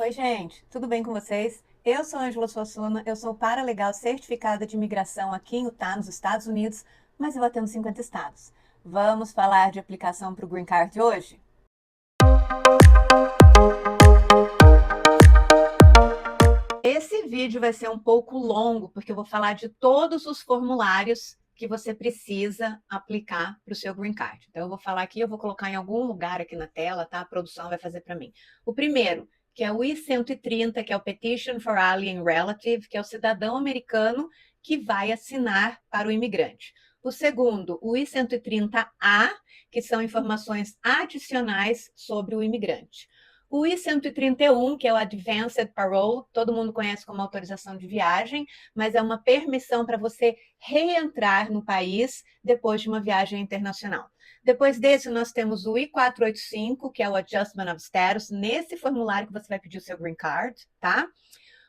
Oi, gente, tudo bem com vocês? Eu sou Ângela Suassuna, eu sou paralegal certificada de imigração aqui em Utah, nos Estados Unidos, mas eu atendo 50 estados. Vamos falar de aplicação para o Green Card hoje? Esse vídeo vai ser um pouco longo, porque eu vou falar de todos os formulários que você precisa aplicar para o seu Green Card. Então, eu vou falar aqui, eu vou colocar em algum lugar aqui na tela, tá? A produção vai fazer para mim. O primeiro, que é o I-130, que é o Petition for Alien Relative, que é o cidadão americano que vai assinar para o imigrante. O segundo, o I-130A, que são informações adicionais sobre o imigrante. O I-131, que é o Advanced Parole, todo mundo conhece como autorização de viagem, mas é uma permissão para você reentrar no país depois de uma viagem internacional. Depois desse, nós temos o I-485, que é o Adjustment of Status, nesse formulário que você vai pedir o seu Green Card, tá?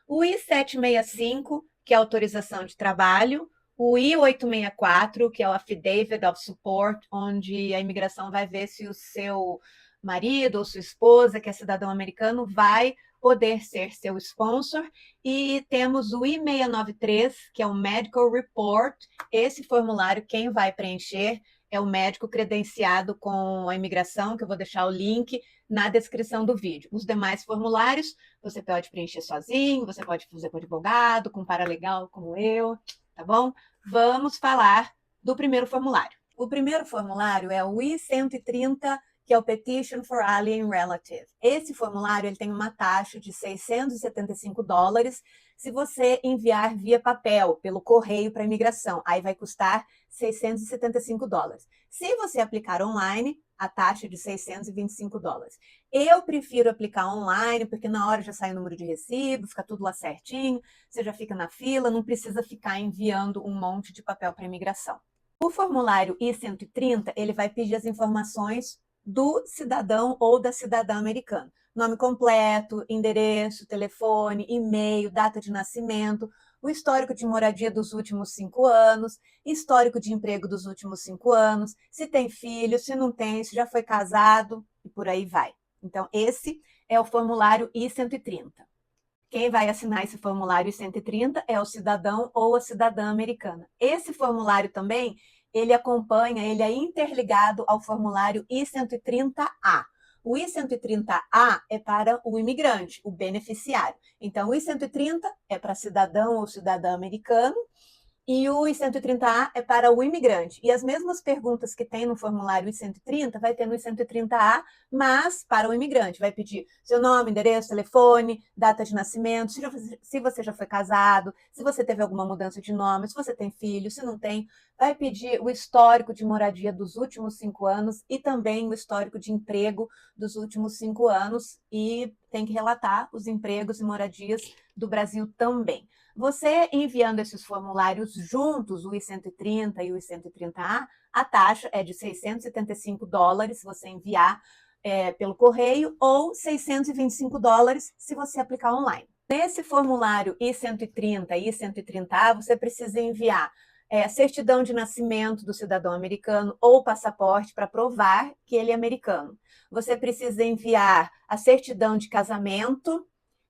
O I-765, que é a autorização de trabalho. O I-864, que é o Affidavit of Support, onde a imigração vai ver se o seu marido ou sua esposa, que é cidadão americano, vai poder ser seu sponsor. E temos o I-693, que é o Medical Report. Esse formulário, quem vai preencher é o médico credenciado com a imigração, que eu vou deixar o link na descrição do vídeo. Os demais formulários você pode preencher sozinho, você pode fazer com advogado, com paralegal como eu, tá bom? Vamos falar do primeiro formulário. O primeiro formulário é o I-130, que é o Petition for Alien Relative. Esse formulário ele tem uma taxa de $675 se você enviar via papel, pelo correio para a imigração. Aí vai custar $675. Se você aplicar online, a taxa de $625. Eu prefiro aplicar online, porque na hora já sai o número de recibo, fica tudo lá certinho, você já fica na fila, não precisa ficar enviando um monte de papel para a imigração. O formulário I-130, ele vai pedir as informações do cidadão ou da cidadã americana. Nome completo, endereço, telefone, e-mail, data de nascimento, o histórico de moradia dos últimos 5 anos, histórico de emprego dos últimos 5 anos, se tem filho, se não tem, se já foi casado, e por aí vai. Então, esse é o formulário I-130. Quem vai assinar esse formulário I-130 é o cidadão ou a cidadã americana. Esse formulário também, ele acompanha, ele é interligado ao formulário I-130A. O I-130A é para o imigrante, o beneficiário. Então, o I-130 é para cidadão ou cidadã americano, e o I-130A é para o imigrante. E as mesmas perguntas que tem no formulário I-130 vai ter no I-130A, mas para o imigrante. Vai pedir seu nome, endereço, telefone, data de nascimento, se você já foi casado, se você teve alguma mudança de nome, se você tem filho, se não tem. Vai pedir o histórico de moradia dos últimos 5 anos e também o histórico de emprego dos últimos 5 anos. E tem que relatar os empregos e moradias do Brasil também. Você enviando esses formulários juntos, o I-130 e o I-130A, a taxa é de $675 se você enviar pelo correio ou $625 se você aplicar online. Nesse formulário I-130 e I-130A, você precisa enviar certidão de nascimento do cidadão americano ou passaporte para provar que ele é americano. Você precisa enviar a certidão de casamento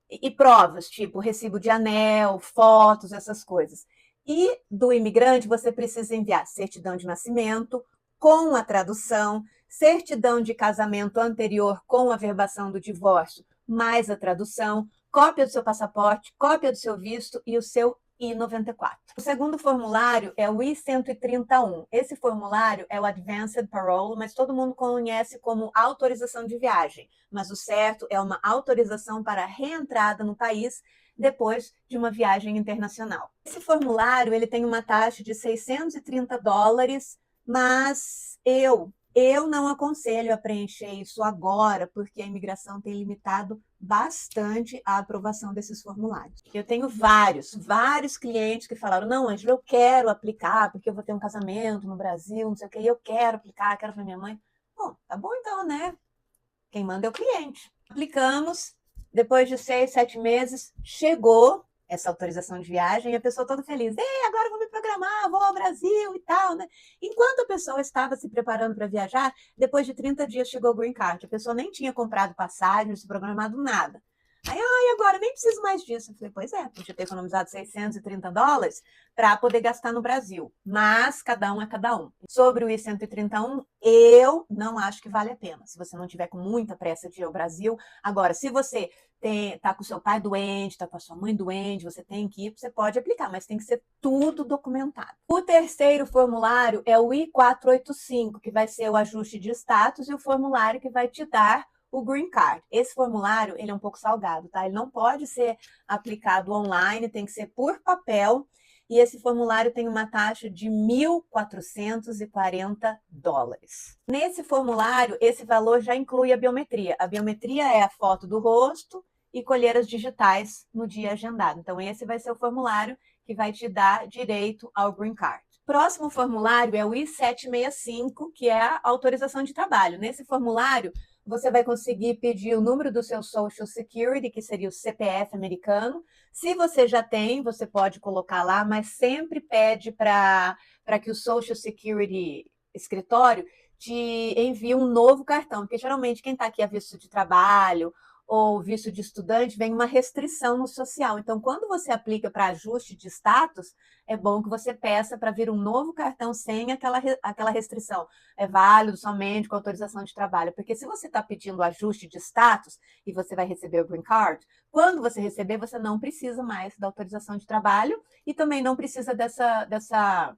e provas, tipo recibo de anel, fotos, essas coisas. E do imigrante, você precisa enviar certidão de nascimento com a tradução, certidão de casamento anterior com a verbação do divórcio, mais a tradução, cópia do seu passaporte, cópia do seu visto e o seu I-94. O segundo formulário é o I-131. Esse formulário é o Advanced Parole, mas todo mundo conhece como autorização de viagem. Mas o certo é uma autorização para reentrada no país depois de uma viagem internacional. Esse formulário ele tem uma taxa de $630, mas eu não aconselho a preencher isso agora, porque a imigração tem limitado bastante a aprovação desses formulários. Eu tenho vários clientes que falaram, não, Ângela, eu quero aplicar, porque eu vou ter um casamento no Brasil, não sei o que, eu quero aplicar, quero para minha mãe. Bom, tá bom então, né? Quem manda é o cliente. Aplicamos, depois de 6, 7 meses, chegou essa autorização de viagem e a pessoa toda feliz. Ei, agora eu vou me programar, vou ao Brasil e tal, né? Enquanto a pessoa estava se preparando para viajar, depois de 30 dias chegou o Green Card. A pessoa nem tinha comprado passagem, se programado nada. Aí, agora nem preciso mais disso. Eu falei, pois é, podia ter economizado $630 para poder gastar no Brasil. Mas cada um é cada um. Sobre o I-131, eu não acho que vale a pena. Se você não tiver com muita pressa de ir ao Brasil. Agora, se você tá com seu pai doente, tá com a sua mãe doente, você tem que ir, você pode aplicar, mas tem que ser tudo documentado. O terceiro formulário é o I-485, que vai ser o ajuste de status e o formulário que vai te dar o Green Card. Esse formulário, ele é um pouco salgado, tá? Ele não pode ser aplicado online, tem que ser por papel, e esse formulário tem uma taxa de $1.440. Nesse formulário, esse valor já inclui a biometria. A biometria é a foto do rosto e colher as digitais no dia agendado. Então, esse vai ser o formulário que vai te dar direito ao Green Card. Próximo formulário é o I-765, que é a autorização de trabalho. Nesse formulário, você vai conseguir pedir o número do seu Social Security, que seria o CPF americano. Se você já tem, você pode colocar lá, mas sempre pede para que o Social Security escritório te envie um novo cartão, porque geralmente quem está aqui a visto de trabalho ou visto de estudante vem uma restrição no social. Então, quando você aplica para ajuste de status, é bom que você peça para vir um novo cartão sem aquela restrição. É válido somente com autorização de trabalho, porque se você está pedindo ajuste de status e você vai receber o Green Card, quando você receber, você não precisa mais da autorização de trabalho e também não precisa dessa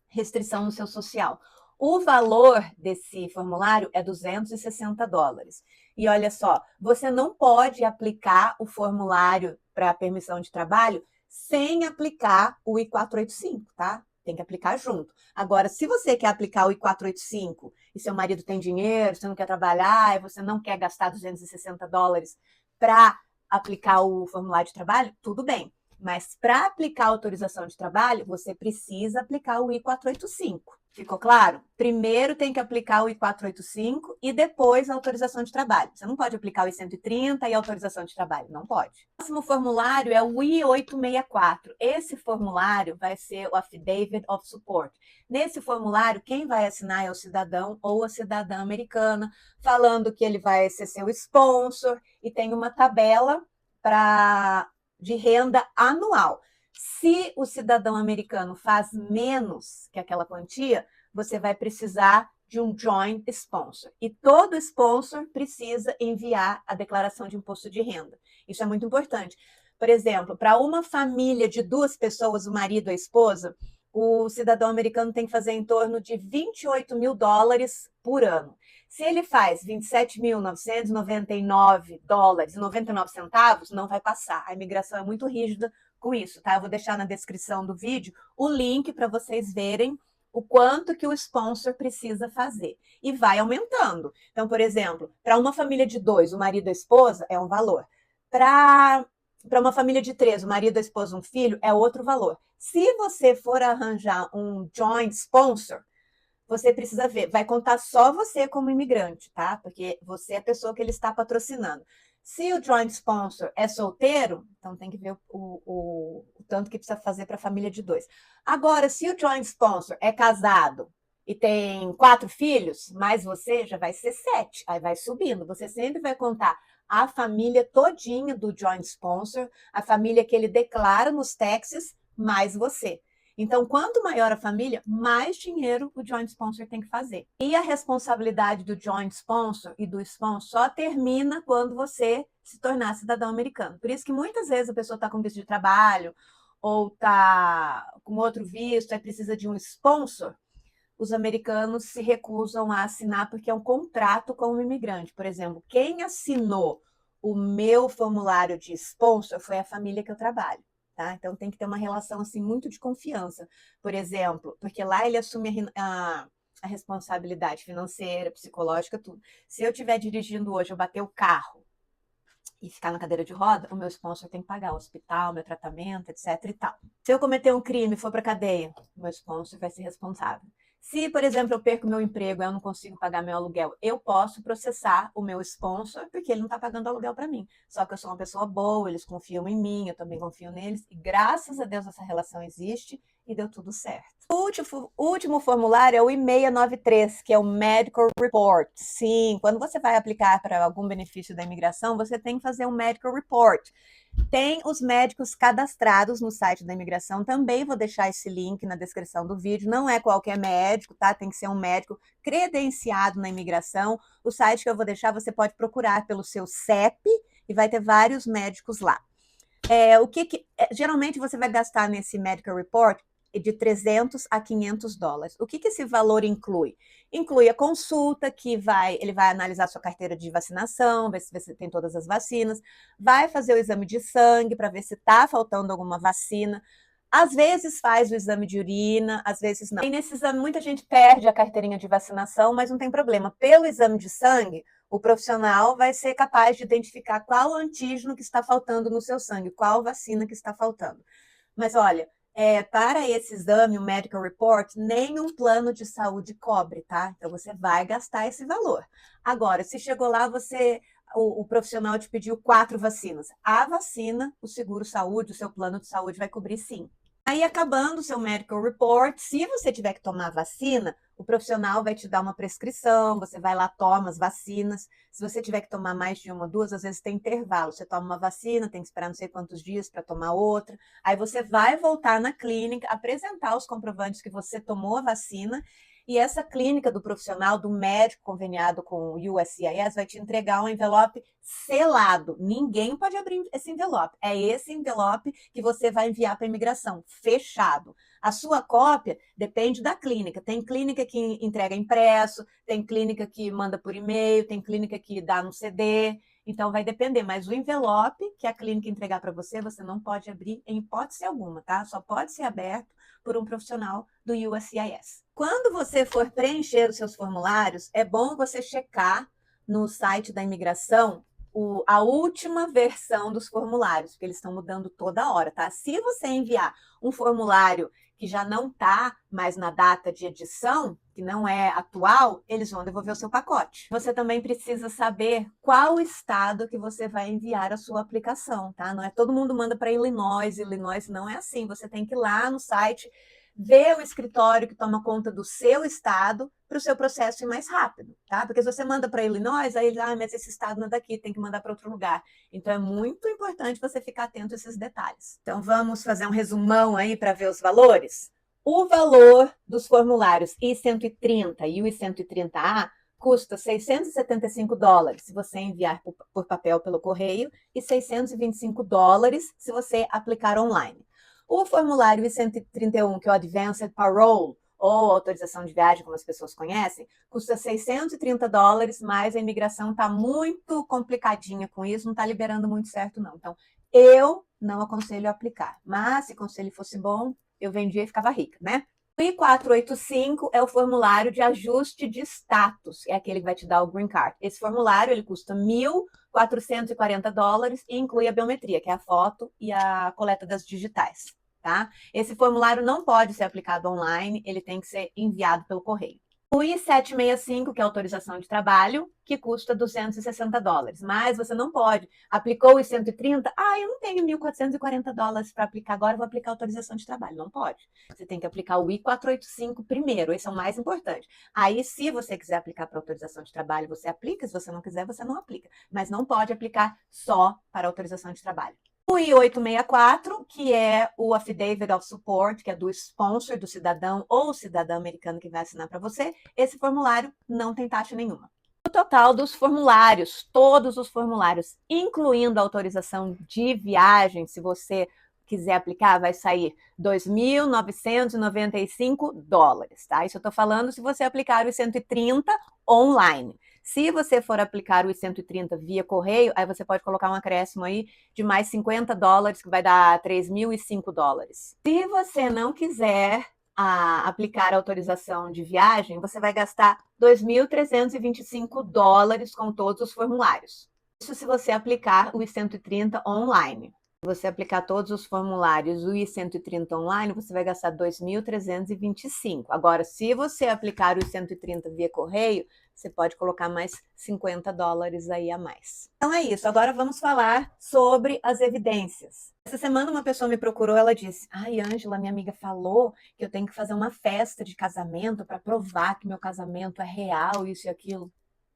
restrição no seu social. O valor desse formulário é $260. E olha só, você não pode aplicar o formulário para permissão de trabalho sem aplicar o I-485, tá? Tem que aplicar junto. Agora, se você quer aplicar o I-485 e seu marido tem dinheiro, você não quer trabalhar e você não quer gastar $260 para aplicar o formulário de trabalho, tudo bem. Mas para aplicar a autorização de trabalho, você precisa aplicar o I-485. Ficou claro? Primeiro tem que aplicar o I-485 e depois a autorização de trabalho. Você não pode aplicar o I-130 e a autorização de trabalho, não pode. O próximo formulário é o I-864. Esse formulário vai ser o Affidavit of Support. Nesse formulário, quem vai assinar é o cidadão ou a cidadã americana, falando que ele vai ser seu sponsor e tem uma tabela de renda anual. Se o cidadão americano faz menos que aquela quantia, você vai precisar de um joint sponsor. E todo sponsor precisa enviar a declaração de imposto de renda. Isso é muito importante. Por exemplo, para uma família de 2 pessoas, o marido e a esposa, o cidadão americano tem que fazer em torno de $28.000 por ano. Se ele faz $27.999,99, não vai passar. A imigração é muito rígida com isso, tá? Eu vou deixar na descrição do vídeo o link para vocês verem o quanto que o sponsor precisa fazer. E vai aumentando. Então, por exemplo, para uma família de 2, o marido e a esposa, é um valor. Para uma família de 3, o marido, a esposa, um filho, é outro valor. Se você for arranjar um joint sponsor, você precisa ver, vai contar só você como imigrante, tá? Porque você é a pessoa que ele está patrocinando. Se o joint sponsor é solteiro, então tem que ver o tanto que precisa fazer para a família de 2. Agora, se o joint sponsor é casado e tem 4 filhos, mais você já vai ser 7, aí vai subindo. Você sempre vai contar a família todinha do joint sponsor, a família que ele declara nos taxes, mais você. Então, quanto maior a família, mais dinheiro o joint sponsor tem que fazer. E a responsabilidade do joint sponsor e do sponsor só termina quando você se tornar cidadão americano. Por isso que muitas vezes a pessoa está com visto de trabalho ou está com outro visto, aí precisa de um sponsor. Os americanos se recusam a assinar porque é um contrato com o imigrante. Por exemplo, quem assinou o meu formulário de sponsor foi a família que eu trabalho. Tá? Então tem que ter uma relação assim muito de confiança, por exemplo, porque lá ele assume a responsabilidade financeira, psicológica, tudo. Se eu estiver dirigindo hoje, eu bater o carro e ficar na cadeira de roda, o meu sponsor tem que pagar o hospital, meu tratamento, etc e tal. Se eu cometer um crime e for para cadeia, o meu sponsor vai ser responsável. Se, por exemplo, eu perco meu emprego e eu não consigo pagar meu aluguel, eu posso processar o meu sponsor porque ele não está pagando aluguel para mim. Só que eu sou uma pessoa boa, eles confiam em mim, eu também confio neles. E graças a Deus essa relação existe e deu tudo certo. O último formulário é o I-693, que é o Medical Report. Sim, quando você vai aplicar para algum benefício da imigração, você tem que fazer um Medical Report. Tem os médicos cadastrados no site da imigração, também vou deixar esse link na descrição do vídeo. Não é qualquer médico, tá? Tem que ser um médico credenciado na imigração. O site que eu vou deixar, você pode procurar pelo seu CEP e vai ter vários médicos lá. Geralmente você vai gastar nesse Medical Report de 300 a 500 dólares. O que esse valor inclui? Inclui a consulta, que ele vai analisar sua carteira de vacinação, ver se você tem todas as vacinas, vai fazer o exame de sangue para ver se está faltando alguma vacina. Às vezes faz o exame de urina, às vezes não. E nesse exame muita gente perde a carteirinha de vacinação, mas não tem problema. Pelo exame de sangue, o profissional vai ser capaz de identificar qual antígeno que está faltando no seu sangue, qual vacina que está faltando. Mas olha, para esse exame, o Medical Report, nenhum plano de saúde cobre, tá? Então você vai gastar esse valor. Agora, se chegou lá, o profissional te pediu 4 vacinas. A vacina, o seguro-saúde, o seu plano de saúde vai cobrir sim. Aí, acabando o seu Medical Report, se você tiver que tomar vacina, o profissional vai te dar uma prescrição, você vai lá, toma as vacinas. Se você tiver que tomar mais de uma ou duas, às vezes tem intervalo. Você toma uma vacina, tem que esperar não sei quantos dias para tomar outra. Aí você vai voltar na clínica, apresentar os comprovantes que você tomou a vacina, e essa clínica do profissional, do médico conveniado com o USCIS, vai te entregar um envelope selado. Ninguém pode abrir esse envelope. É esse envelope que você vai enviar para a imigração, fechado. A sua cópia depende da clínica. Tem clínica que entrega impresso, tem clínica que manda por e-mail, tem clínica que dá no CD. Então vai depender, mas o envelope que a clínica entregar para você, você não pode abrir em hipótese alguma, tá? Só pode ser aberto por um profissional do USCIS. Quando você for preencher os seus formulários, é bom você checar no site da imigração a última versão dos formulários, porque eles estão mudando toda hora, tá? Se você enviar um formulário que já não está mais na data de edição, que não é atual, eles vão devolver o seu pacote. Você também precisa saber qual estado que você vai enviar a sua aplicação, tá? Não é todo mundo manda para Illinois não é assim. Você tem que ir lá no site, ver o escritório que toma conta do seu estado para o seu processo ir mais rápido, tá? Porque se você manda para Illinois, aí mas esse estado não é daqui, tem que mandar para outro lugar. Então é muito importante você ficar atento a esses detalhes. Então vamos fazer um resumão aí para ver os valores? O valor dos formulários I-130 e o I-130A custa 675 dólares se você enviar por papel pelo correio e 625 dólares se você aplicar online. O formulário I-131, que é o Advanced Parole, ou autorização de viagem, como as pessoas conhecem, custa 630 dólares, mas a imigração está muito complicadinha com isso, não está liberando muito certo, não. Então, eu não aconselho a aplicar. Mas, se o conselho fosse bom, eu vendia e ficava rica, né? O I-485 é o formulário de ajuste de status, é aquele que vai te dar o Green Card. Esse formulário, ele custa 1.440 dólares e inclui a biometria, que é a foto e a coleta das digitais. Tá? Esse formulário não pode ser aplicado online, ele tem que ser enviado pelo correio. O I-765, que é a autorização de trabalho, que custa 260 dólares, mas você não pode. Aplicou o I-130, eu não tenho 1.440 dólares para aplicar agora, vou aplicar a autorização de trabalho. Não pode. Você tem que aplicar o I-485 primeiro, esse é o mais importante. Aí, se você quiser aplicar para autorização de trabalho, você aplica, se você não quiser, você não aplica. Mas não pode aplicar só para autorização de trabalho. O I-864, que é o Affidavit of Support, que é do sponsor, do cidadão ou cidadã americano que vai assinar para você, esse formulário não tem taxa nenhuma. O total dos formulários, todos os formulários, incluindo a autorização de viagem, se você quiser aplicar, vai sair 2.995 dólares, tá? Isso eu estou falando se você aplicar o 130 online. Se você for aplicar o I-130 via correio, aí você pode colocar um acréscimo aí de mais 50 dólares, que vai dar 3.005 dólares. Se você não quiser aplicar a autorização de viagem, você vai gastar 2.325 dólares com todos os formulários. Isso se você aplicar o I-130 online. Se você aplicar todos os formulários, o I-130 online, você vai gastar 2.325. Agora, se você aplicar o I-130 via correio, você pode colocar mais $50 aí a mais. Então é isso. Agora vamos falar sobre as evidências. Essa semana uma pessoa me procurou, ela disse: ai, Ângela, minha amiga falou que eu tenho que fazer uma festa de casamento para provar que meu casamento é real, isso e aquilo.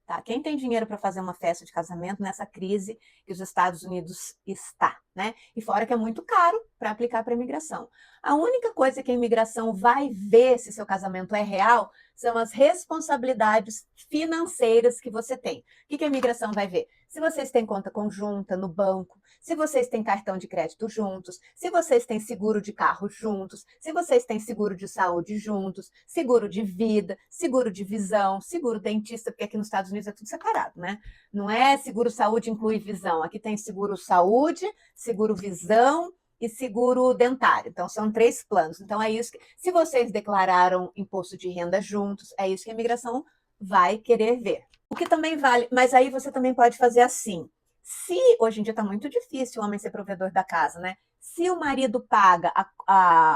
Tá? Quem tem dinheiro para fazer uma festa de casamento nessa crise que os Estados Unidos está, né? E fora que é muito caro para aplicar para a imigração. A única coisa que a imigração vai ver se seu casamento é real são as responsabilidades financeiras que você tem. O que a imigração vai ver? Se vocês têm conta conjunta no banco, se vocês têm cartão de crédito juntos, se vocês têm seguro de carro juntos, se vocês têm seguro de saúde juntos, seguro de vida, seguro de visão, seguro dentista, porque aqui nos Estados Unidos é tudo separado, né? Não é seguro saúde inclui visão. Aqui tem seguro saúde, seguro visão e seguro dentário. Então, são 3 planos. Então, é isso que, se vocês declararam imposto de renda juntos, é isso que a imigração vai querer ver. O que também vale, mas aí você também pode fazer assim. Se hoje em dia está muito difícil o homem ser provedor da casa, né? Se o marido paga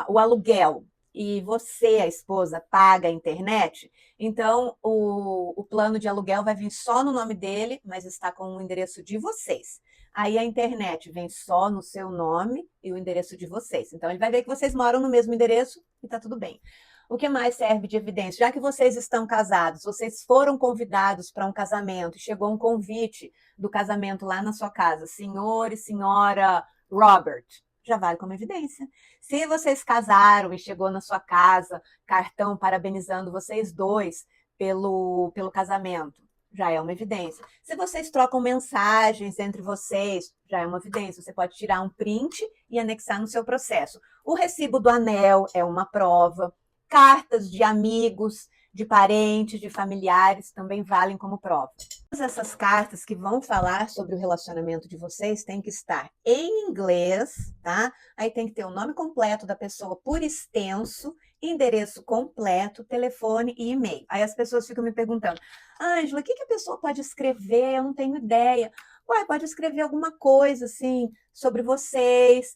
o aluguel e você, a esposa, paga a internet, então o plano de aluguel vai vir só no nome dele, mas está com o endereço de vocês. Aí a internet vem só no seu nome e o endereço de vocês. Então ele vai ver que vocês moram no mesmo endereço e está tudo bem. O que mais serve de evidência? Já que vocês estão casados, vocês foram convidados para um casamento, chegou um convite do casamento lá na sua casa, senhor e senhora Robert, já vale como evidência. Se vocês casaram e chegou na sua casa cartão parabenizando vocês dois pelo casamento, já é uma evidência. Se vocês trocam mensagens entre vocês, já é uma evidência. Você pode tirar um print e anexar no seu processo. O recibo do anel é uma prova. Cartas de amigos, de parentes, de familiares também valem como prova. Todas essas cartas que vão falar sobre o relacionamento de vocês têm que estar em inglês, tá? Aí tem que ter o nome completo da pessoa por extenso, endereço completo, telefone e e-mail. Aí as pessoas ficam me perguntando: Ângela, o que a pessoa pode escrever? Eu não tenho ideia. Ué, pode escrever alguma coisa assim sobre vocês,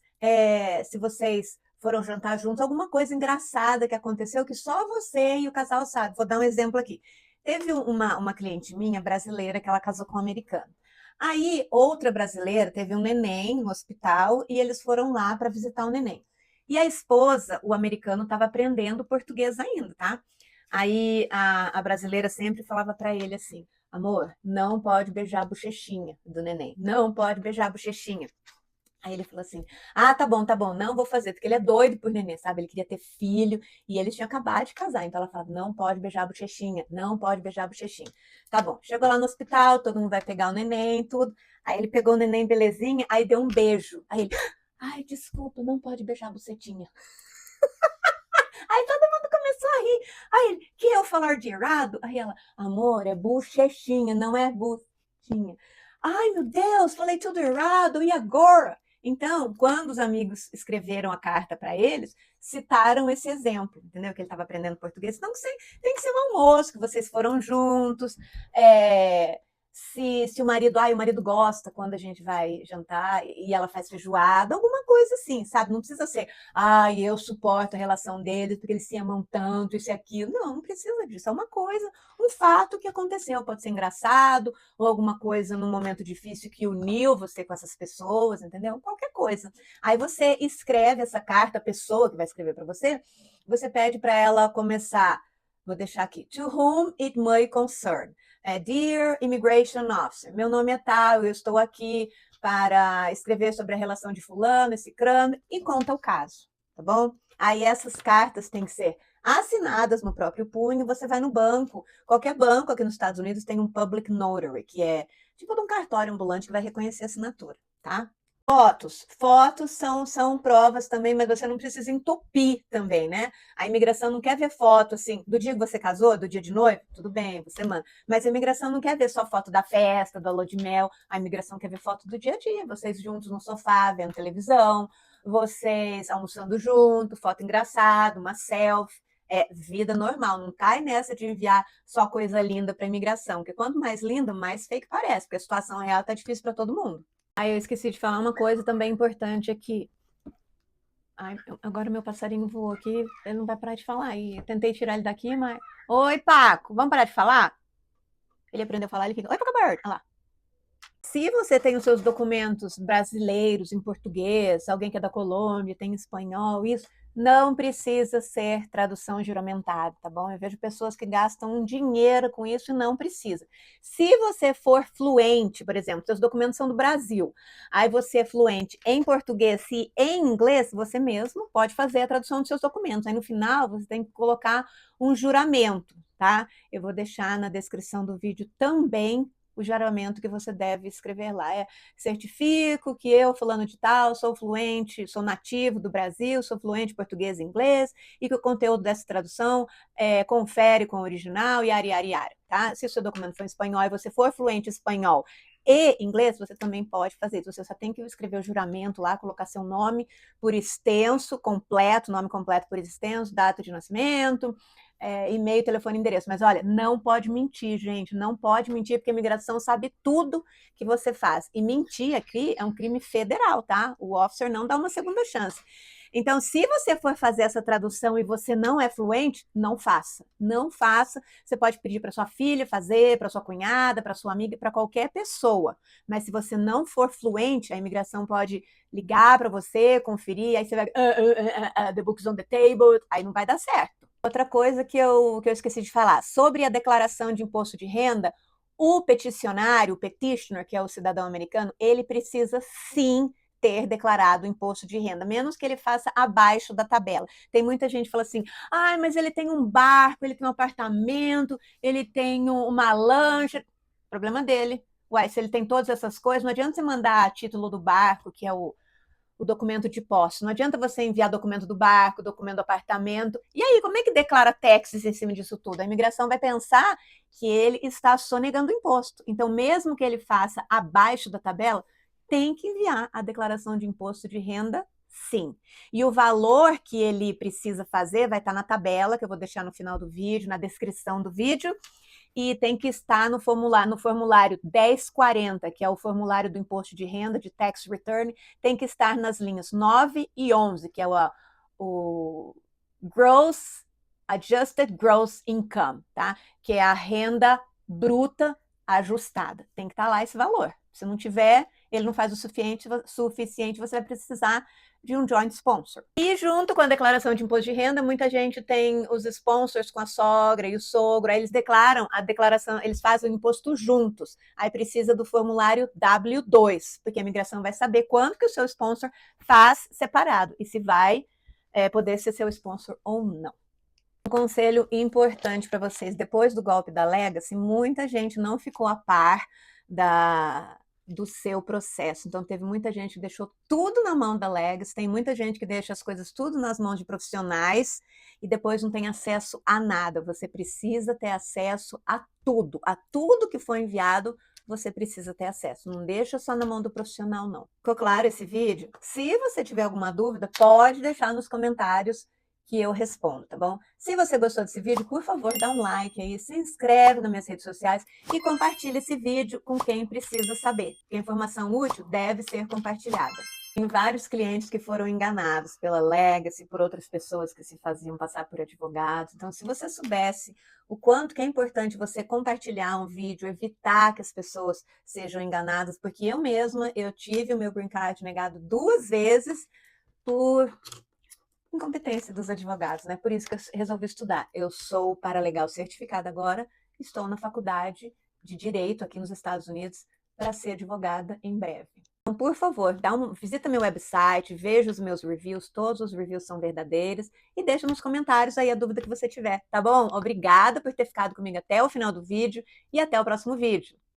se vocês foram jantar juntos, alguma coisa engraçada que aconteceu que só você e o casal sabem. Vou dar um exemplo aqui. Teve uma cliente minha brasileira que ela casou com um americano. Aí, outra brasileira teve um neném no hospital e eles foram lá para visitar o neném. E a esposa, o americano, estava aprendendo português ainda, tá? Aí a brasileira sempre falava para ele assim: amor, não pode beijar a bochechinha do neném, não pode beijar a bochechinha. Aí ele falou assim: ah, tá bom, não vou fazer, porque ele é doido por neném, sabe? Ele queria ter filho e eles tinham acabado de casar. Então ela falava: não pode beijar a bochechinha, não pode beijar a bochechinha. Tá bom, chegou lá no hospital, todo mundo vai pegar o neném, tudo. Aí ele pegou o neném, belezinha, aí deu um beijo. Aí ele: ai, desculpa, não pode beijar a bucetinha. Aí todo mundo começou a rir. Aí ele: que eu falar de errado? Aí ela: amor, é bochechinha, não é buchinha. Ai, meu Deus, falei tudo errado, e agora? Então, quando os amigos escreveram a carta para eles, citaram esse exemplo, entendeu? Que ele estava aprendendo português. Então, tem que ser um almoço, que vocês foram juntos. Se o marido gosta quando a gente vai jantar e ela faz feijoada, alguma coisa assim, sabe? Não precisa ser, eu suporto a relação deles porque eles se amam tanto, isso e aquilo. Não, não precisa disso. É uma coisa, um fato que aconteceu. Pode ser engraçado, ou alguma coisa num momento difícil que uniu você com essas pessoas, entendeu? Qualquer coisa. Aí você escreve essa carta, a pessoa que vai escrever para você pede para ela começar. Vou deixar aqui. To whom it may concern. Dear Immigration Officer, meu nome é tal, eu estou aqui para escrever sobre a relação de fulano, esse crânio, e conta o caso, tá bom? Aí essas cartas têm que ser assinadas no próprio punho, você vai no banco, qualquer banco aqui nos Estados Unidos tem um public notary, que é tipo de um cartório ambulante que vai reconhecer a assinatura, tá? Fotos são provas também, mas você não precisa entupir também, né? A imigração não quer ver foto, assim, do dia que você casou, do dia de noiva, tudo bem, você manda. Mas a imigração não quer ver só foto da festa, da lua de mel, a imigração quer ver foto do dia a dia, vocês juntos no sofá, vendo televisão, vocês almoçando junto, foto engraçada, uma selfie. É vida normal, não cai nessa de enviar só coisa linda para imigração, porque quanto mais linda, mais fake parece, porque a situação real tá difícil para todo mundo. Aí eu esqueci de falar uma coisa também importante aqui. Ai, agora meu passarinho voou aqui, ele não vai parar de falar. E eu tentei tirar ele daqui, mas. Oi, Paco, vamos parar de falar? Ele aprendeu a falar, ele fica. Oi, Paco Bird. Olha lá. Se você tem os seus documentos brasileiros em português, alguém que é da Colômbia, tem espanhol, isso, não precisa ser tradução juramentada, tá bom? Eu vejo pessoas que gastam um dinheiro com isso e não precisa. Se você for fluente, por exemplo, seus documentos são do Brasil, aí você é fluente em português e em inglês, você mesmo pode fazer a tradução dos seus documentos. Aí no final você tem que colocar um juramento, tá? Eu vou deixar na descrição do vídeo também o juramento que você deve escrever lá. Certifico que eu, fulano de tal, sou fluente, sou nativo do Brasil, sou fluente em português e inglês, e que o conteúdo dessa tradução confere com o original, yara, yara, yara, tá? Se o seu documento for em espanhol e você for fluente em espanhol e inglês, você também pode fazer isso. Você só tem que escrever o juramento lá, colocar seu nome por extenso, completo, nome completo por extenso, data de nascimento, e-mail, telefone, endereço. Mas olha, não pode mentir, gente. Não pode mentir, porque a imigração sabe tudo que você faz. E mentir aqui é um crime federal, tá? O officer não dá uma segunda chance. Então, se você for fazer essa tradução e você não é fluente, não faça. Não faça. Você pode pedir para sua filha fazer, para sua cunhada, para sua amiga, para qualquer pessoa. Mas se você não for fluente, a imigração pode ligar para você, conferir, aí você vai, the book's on the table, aí não vai dar certo. Outra coisa que eu esqueci de falar, sobre a declaração de imposto de renda, o peticionário, o petitioner, que é o cidadão americano, ele precisa sim ter declarado o imposto de renda, menos que ele faça abaixo da tabela. Tem muita gente que fala assim, mas ele tem um barco, ele tem um apartamento, ele tem uma lancha, problema dele. Uai, se ele tem todas essas coisas, não adianta você mandar título do barco, que é o documento de posse. Não adianta você enviar documento do barco, documento do apartamento. E aí, como é que declara taxas em cima disso tudo? A imigração vai pensar que ele está sonegando imposto. Então, mesmo que ele faça abaixo da tabela, tem que enviar a declaração de imposto de renda, sim. E o valor que ele precisa fazer vai estar na tabela, que eu vou deixar no final do vídeo, na descrição do vídeo, e tem que estar no formulário 1040, que é o formulário do imposto de renda, de tax return, tem que estar nas linhas 9 e 11, que é o gross, adjusted gross income, tá? Que é a renda bruta ajustada. Tem que estar lá esse valor. Se não tiver, ele não faz o suficiente, você vai precisar de um joint sponsor. E junto com a declaração de imposto de renda, muita gente tem os sponsors com a sogra e o sogro, aí eles declaram a declaração, eles fazem o imposto juntos. Aí precisa do formulário W2, porque a imigração vai saber quanto que o seu sponsor faz separado e se vai poder ser seu sponsor ou não. Um conselho importante para vocês, depois do golpe da Legacy, muita gente não ficou a par do seu processo. Então, teve muita gente que deixou tudo na mão da Legacy, tem muita gente que deixa as coisas tudo nas mãos de profissionais e depois não tem acesso a nada. Você precisa ter acesso a tudo que foi enviado, você precisa ter acesso. Não deixa só na mão do profissional, não. Ficou claro esse vídeo? Se você tiver alguma dúvida, pode deixar nos comentários que eu respondo, tá bom? Se você gostou desse vídeo, por favor, dá um like aí, se inscreve nas minhas redes sociais e compartilha esse vídeo com quem precisa saber. A informação útil deve ser compartilhada. Tem vários clientes que foram enganados pela Legacy, por outras pessoas que se faziam passar por advogados. Então, se você soubesse o quanto que é importante você compartilhar um vídeo, evitar que as pessoas sejam enganadas, porque eu mesma, eu tive o meu green card negado 2 vezes por incompetência dos advogados, né? Por isso que eu resolvi estudar. Eu sou paralegal certificada agora, estou na faculdade de Direito aqui nos Estados Unidos para ser advogada em breve. Então, por favor, visita meu website, veja os meus reviews, todos os reviews são verdadeiros, e deixa nos comentários aí a dúvida que você tiver, tá bom? Obrigada por ter ficado comigo até o final do vídeo e até o próximo vídeo.